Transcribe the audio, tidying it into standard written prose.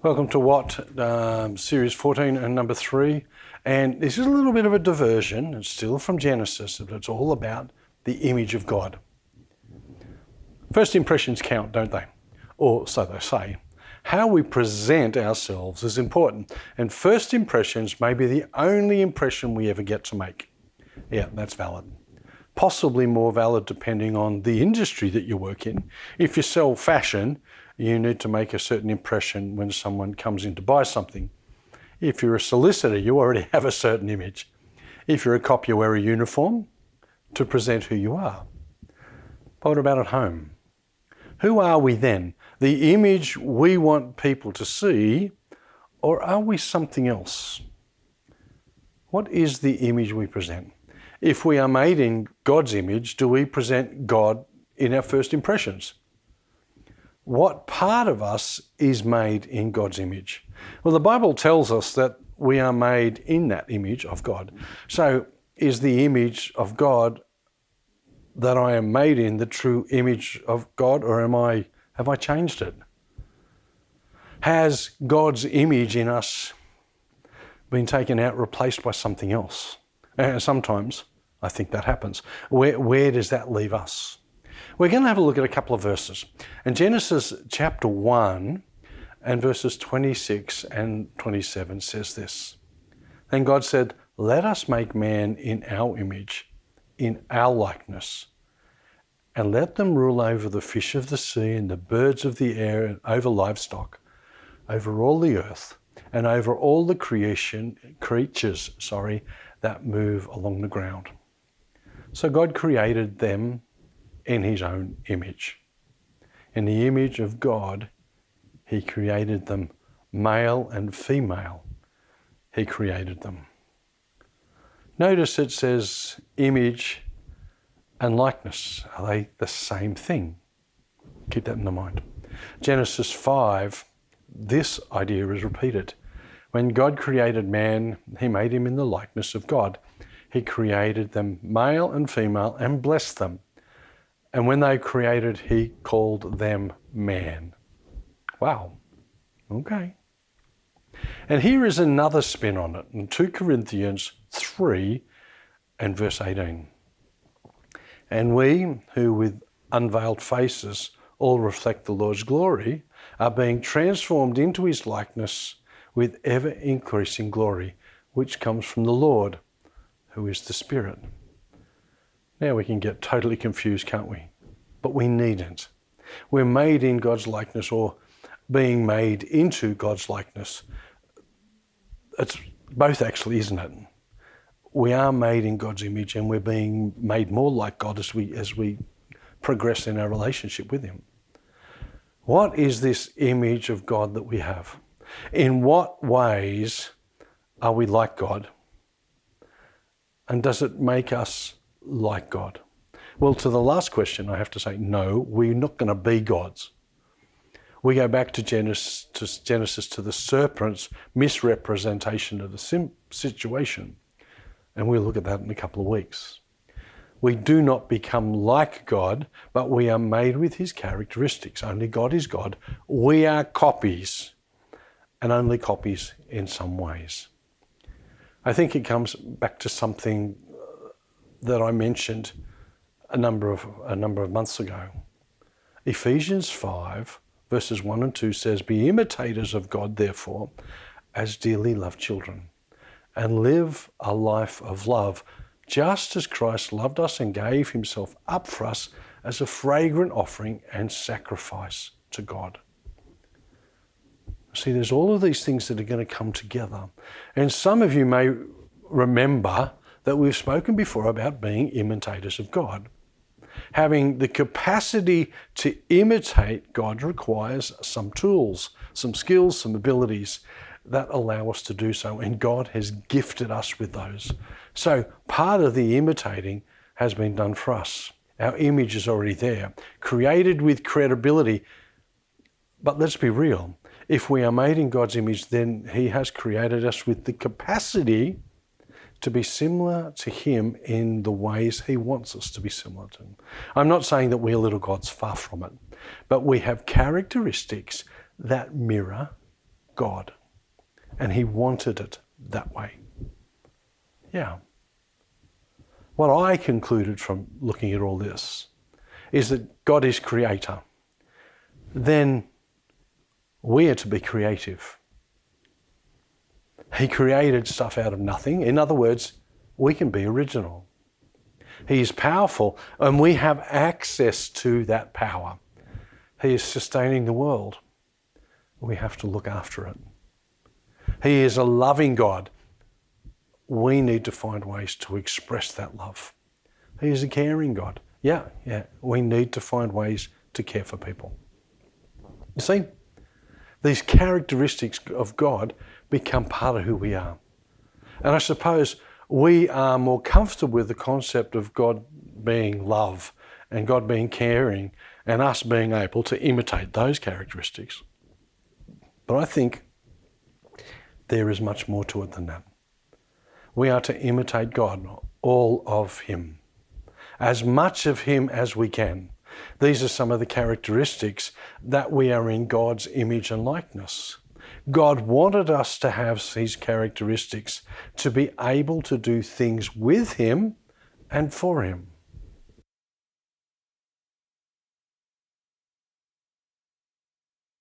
Welcome to What, Series 14 and number 3. And this is a little bit of a diversion. It's still from Genesis, but it's all about the image of God. First impressions count, don't they? Or so they say. How we present ourselves is important. And first impressions may be the only impression we ever get to make. Yeah, that's valid. Possibly more valid depending on the industry that you work in. If you sell fashion, you need to make a certain impression when someone comes in to buy something. If you're a solicitor, you already have a certain image. If you're a cop, you wear a uniform to present who you are. But what about at home? Who are we then? The image we want people to see, or are we something else? What is the image we present? If we are made in God's image, do we present God in our first impressions? What part of us is made in God's image? Well, the Bible tells us that we are made in that image of God. So is the image of God that I am made in the true image of God, or have I changed it? Has God's image in us been taken out, replaced by something else? And sometimes I think that happens. Where does that leave us? We're going to have a look at a couple of verses. In Genesis chapter 1 and verses 26 and 27 says this. Then God said, "Let us make man in our image, in our likeness, and let them rule over the fish of the sea and the birds of the air and over livestock, over all the earth, and over all the creatures that move along the ground." So God created them in his own image. In the image of God, he created them, male and female. He created them. Notice it says image and likeness. Are they the same thing? Keep that in the mind. Genesis 5, this idea is repeated. When God created man, he made him in the likeness of God. He created them male and female and blessed them. And when they created, he called them man. Wow. Okay. And here is another spin on it in 2 Corinthians 3 and verse 18. And we, who with unveiled faces all reflect the Lord's glory, are being transformed into his likeness with ever-increasing glory, which comes from the Lord, who is the Spirit. Now we can get totally confused, can't we? But we needn't. We're made in God's likeness, or being made into God's likeness. It's both actually, isn't it? We are made in God's image and we're being made more like God as we progress in our relationship with him. What is this image of God that we have? In what ways are we like God? And does it make us like God? Well, to the last question, I have to say, no, we're not going to be gods. We go back to Genesis, to the serpent's misrepresentation of the situation, and we'll look at that in a couple of weeks. We do not become like God, but we are made with his characteristics. Only God is God. We are copies, and only copies in some ways. I think it comes back to something that I mentioned a number of months ago. Ephesians 5 verses 1 and 2 says, "Be imitators of God, therefore, as dearly loved children, and live a life of love, just as Christ loved us and gave himself up for us as a fragrant offering and sacrifice to God." See, there's all of these things that are going to come together. And some of you may remember that we've spoken before about being imitators of God. Having the capacity to imitate God requires some tools, some skills, some abilities that allow us to do so. And God has gifted us with those. So part of the imitating has been done for us. Our image is already there, created with credibility. But let's be real. If we are made in God's image, then he has created us with the capacity to be similar to him in the ways he wants us to be similar to him. I'm not saying that we're little gods, far from it, but we have characteristics that mirror God. And he wanted it that way. Yeah. What I concluded from looking at all this is that God is creator. Then we are to be creative. He created stuff out of nothing. In other words, we can be original. He is powerful and we have access to that power. He is sustaining the world. We have to look after it. He is a loving God. We need to find ways to express that love. He is a caring God. Yeah. We need to find ways to care for people. You see, these characteristics of God become part of who we are. And I suppose we are more comfortable with the concept of God being love and God being caring and us being able to imitate those characteristics. But I think there is much more to it than that. We are to imitate God, all of him, as much of him as we can. These are some of the characteristics that we are in God's image and likeness. God wanted us to have these characteristics to be able to do things with him and for him.